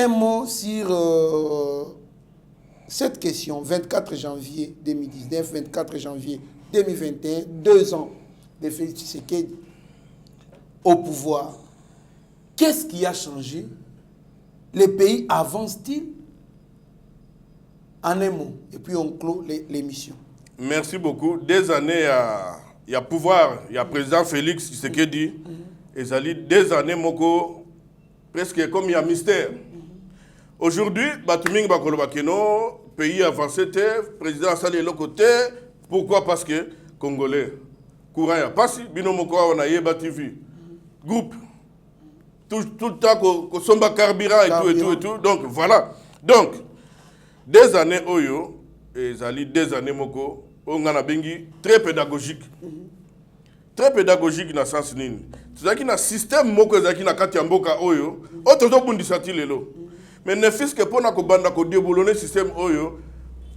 mot sur cette question. 24 janvier 2019, 24 janvier 2021. 2 ans de Félix Tshisekedi au pouvoir. Qu'est-ce qui a changé? Les pays avancent-ils? En un mot. Et puis on clôt l'émission. Merci beaucoup. Des années, il y a pouvoir, il y a président Félix Tshisekedi. Et ça dit des années, moko, presque comme il y a mystère. Aujourd'hui, Batuming Bakolobakeno, pays avancé, président Salé le côté. Pourquoi? Parce que Congolais, courant ya passi, binomoko on a yeba TV. Groupe. Tout le temps qu'on somba carburant et tout. Donc voilà. Donc, des années Oyo, et Zali, des années Moko, on a bengi très pédagogique. Très pédagogique dans le sens nini. C'est-à-dire qu'il y a un système Moko Zaki na kati mboka Oyo, autre bundisati lelo. Mais ne fils que pour na ko banda ko déboulonner système Oyo,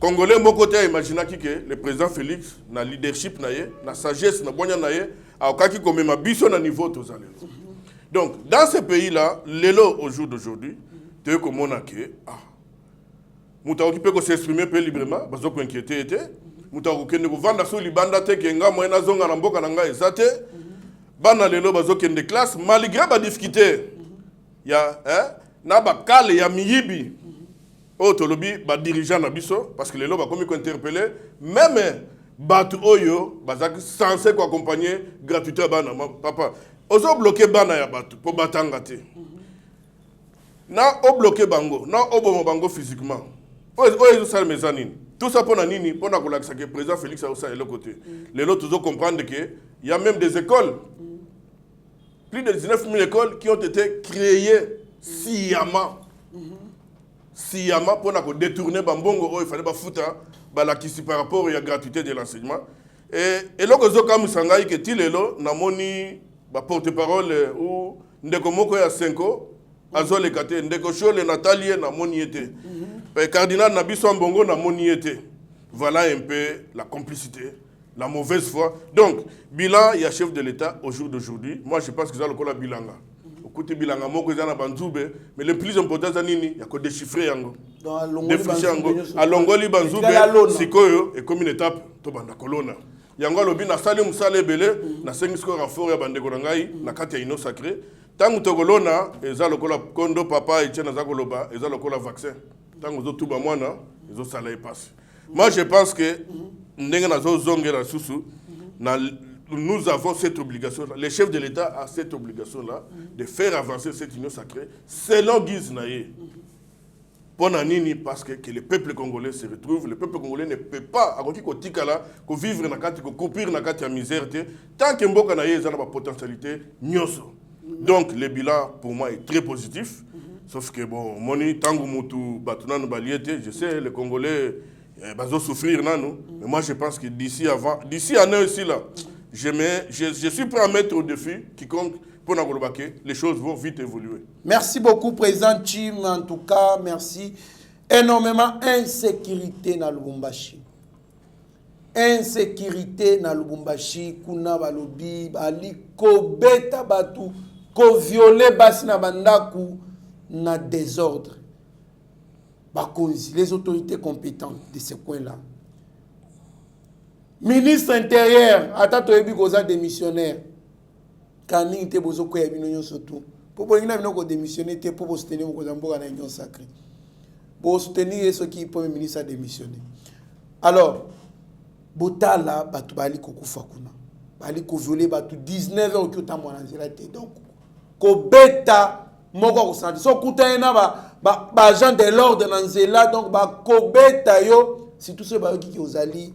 Congolais Moko te imagina que le président Félix na leadership na ye, na sagesse na bonya na ye, a okaki ko mema biso na niveau tozalelo. Donc dans ce pays-là, lelo au jour d'aujourd'hui, tu es comme on a que Moutaoki peut s'exprimer peu librement, parce qu'on inquiété était. Moutaoki ne vendre sur libanda te kenga moyena zonga na mboka nanga ezate. Bana lelo bazoki de classe malgré ba difficulté. Ya na ba kale ya miyibi. O tolobi ba dirigeant na biso parce que lelo ba komi ko interpeller même batu oyo bazaki censé ko accompagner gratuité bana papa. Ozo bloquer bana ya batu pour batanga te. Na o bloquer bango, na obomo bango physiquement. Tout ça pour Nini, pour que le président Félix a aussi de l'autre côté. Les autres doivent comprendre qu'il y a même des écoles, plus de 19 000 écoles qui ont été créées sciemment. Sciemment pour détourner Bambongo, il fallait pas foutre la question par rapport à la gratuité de l'enseignement. Et là, comme Sangaï, que Tilelo, Namoni, porte-parole, ou Ndekomoko ya 5 ans, Azole Kate, Ndekoshole Nathalie, Namoni était. Cardinal Nabiso Mbongo na moniété. Voilà un peu la complicité, la mauvaise foi. Donc, bilan, il y a chef de l'État au jour d'aujourd'hui. Moi, je pense que c'est le cas bilanga. Au côté bilanga, moi, je suis Banzoube. Mais le plus important, c'est qu'il y a que déchiffrer yango. Défricher yango. À Longoli Banzoube, Sikoyo, et comme une étape, to banda kolona. Yango lobi na sali musale belé, na sengisko renfort ya bande kolangai, na kati ya ino sacré. Tangu tokolona, eza lokola kondo papa et tchena zakoloba, eza lokola vaccin. Moi, je pense que nous avons cette obligation, les chefs de l'État ont cette obligation-là de faire avancer cette union sacrée selon Guise Naye. Parce que le peuple congolais se retrouve, le peuple congolais ne peut pas vivre dans la misère tant que Mboka Naye a la potentialité. Donc, le bilan pour moi est très positif. Sauf que bon, moni tango mutu batuna no baliete, je sais les Congolais bazo souffrir nano, mais moi je pense que d'ici un an ici là, je suis prêt à mettre au défi quiconque pour n'agolobake, les choses vont vite évoluer. Merci beaucoup président Chim, en tout cas, merci énormément. Insécurité na Lubumbashi. Insécurité na Lubumbashi, kuna balobi bali ko beta batu, ko violer basi na bandaku. Na désordre. Les autorités compétentes de ce coin-là. Ministre intérieur, Atato Ebi Goza démissionnaire. Kani te bozo ko ya binonyo surtout. Pour que vous démissionner pour soutenir la union sacrée. Pour soutenir ceux qui premier ministre a démissionné. Alors, Botala batu bali kokufa kuna. Bali ko violer batu 19 ans qui ont mwananzela te. Donc, ko beta moko kosandi so kutana ba agent de l'ordre dans nzela donc ba kobeta yo si tous ceux qui ozali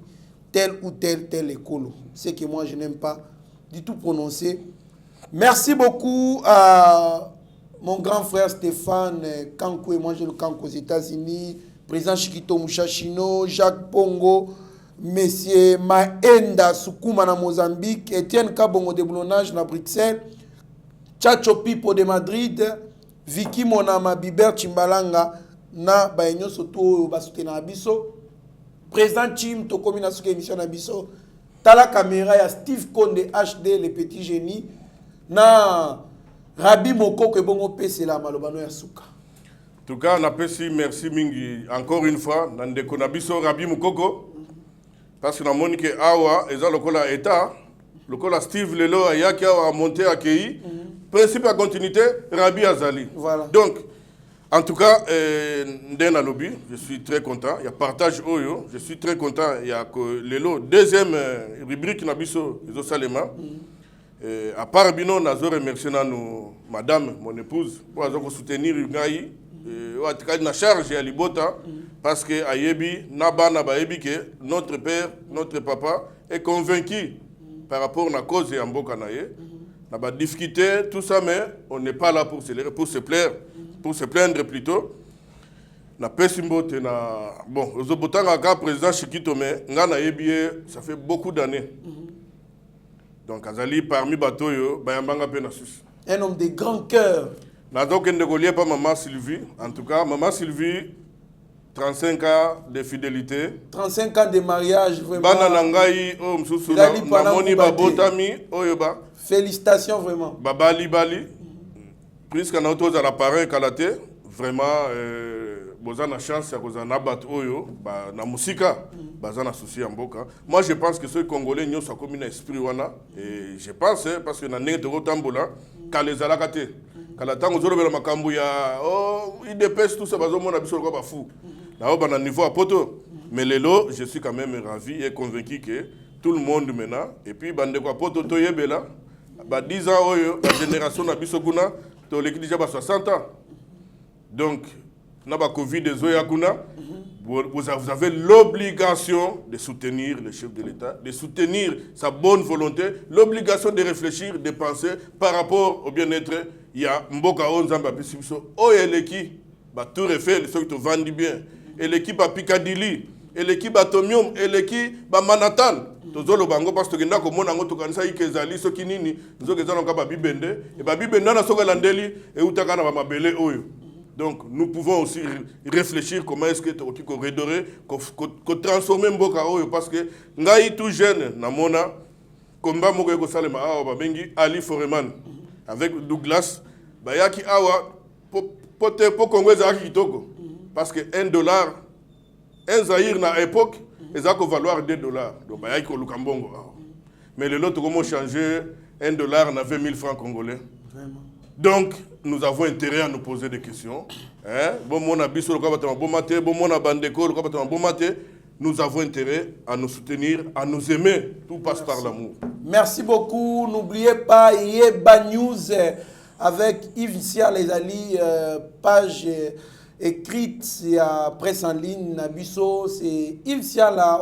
tel ou tel écolo, c'est que moi je n'aime pas du tout prononcer. Merci beaucoup à mon grand frère Stéphane Kankou, et moi je le Kankou aux États-Unis, président Chikito Mouchachino, Jacques Pongo, Monsieur Maenda Sukuma na Mozambique, Etienne Kabongo de Boulonnage na Bruxelles, Chacho Pipo de Madrid, Vicky Monama Biber Chimbalanga na Baenyo Soto Basute na Abiso, Président Chim Tokomi na Suke émission na Abiso, Tala caméra ya Steve Konde HD le petit génie na Rabi Moko que bongo pese la malobano ya suka. En tout cas, on appelle merci mingi encore une fois dans des konabiso Rabi Mukoko parce que na monique awa eza lokola état lokola Steve Lelo ayaki awa monter accueilli principe à continuité Rabi Azali. Voilà. Donc en tout cas ndena lobby, je suis très content, il y a partage oyo, je suis très content, il y a que Lelo deuxième rubrique na biso ezo salema. À part bino nazo remercier nous madame mon épouse pour avoir soutenir ngai na charge ya libota parce que ayebi nabana bayebi que notre père notre papa est convaincu par rapport à la cause ya mboka na ye na ba difficulté tout ça mais on n'est pas là pour se plaire pour se plaindre plutôt na pesimbote na bon ozobotanga ka président Chikito mais nga na yebi ça fait beaucoup d'années. Donc azali parmi batoyo bayambanga pe na sus. Un homme de grand cœur. Donc, on ne pas Maman Sylvie. En tout cas, Maman Sylvie, 35 ans de fidélité. 35 ans de mariage, vraiment. Bananangaï, Namoni Babotami, Oyoba. Félicitations, vraiment. Babali Bali. Puisqu'on a autour de la parrain Kalate, vraiment, vous avez la chance, vous avez nabat Oyo, na musika, vous avez un souci en boka. Moi, je pense que ceux Congolais, nous sommes comme un esprit. Et je pense, parce que nous avons un tambola, quand les alakate. Quand la tango zolo bela makambu ya il dépêche tout ça bazo mona biso ko ba fou. Na au bana niveau à poto. Mais lelo, je suis quand même ravi et convaincu que tout le monde maintenant et puis bande ko poto to yebela ba 10 ans oyo la génération na biso kuna to leki déjà ba 60 ans. Donc na ba Covid ezoya kuna vous avez l'obligation de soutenir le chef de l'État, de soutenir sa bonne volonté, l'obligation de réfléchir, de penser par rapport au bien-être. Il y a Mboka Onzamba Pisibiso, Eleki, tout refait, ceux qui vendent bien, et l'équipe à Piccadilly, et l'équipe à Tomium, et l'équipe à Manhattan. Tozolo bango parce que ndako mona ngo tokanisa ikezali soki nini nzoke zana ka babibende et babibende na soka landeli et utaka na mabele oyo. Donc nous pouvons aussi réfléchir comment est-ce que tu peux redorer, transformer Mboka oyo parce que ngai tout jeune na mona combat moko ko salema awa babengi Ali Foreman avec Douglas bayaki awa po Congo za kitoko parce que $1 un Zaïre na époque ça ko valoir $2 donc bayaki ko lukambongo mais le lot comment changer $1 na 20 000 francs congolais. Vraiment. Donc, nous avons intérêt à nous poser des questions. Nous avons intérêt à nous soutenir, à nous aimer. Tout passe par l'amour. Merci beaucoup. N'oubliez pas Yeba News avec Yves Sia les Ali, page écrite à presse en ligne. Nabiso, c'est Yves Sia là.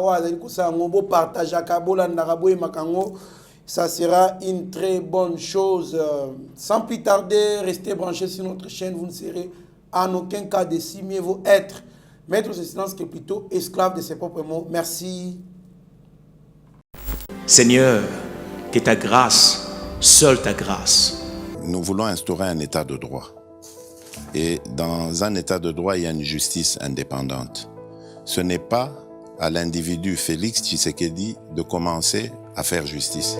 Partage à Kabola, Narabo et Makango. Ça sera une très bonne chose. Sans plus tarder, restez branchés sur notre chaîne. Vous ne serez en aucun cas déçus. Mieux vaut être maître de ce silence que plutôt esclave de ses propres mots. Merci. Seigneur, que ta grâce, seule ta grâce. Nous voulons instaurer un état de droit. Et dans un état de droit, il y a une justice indépendante. Ce n'est pas à l'individu Félix Tshisekedi de commencer à faire justice.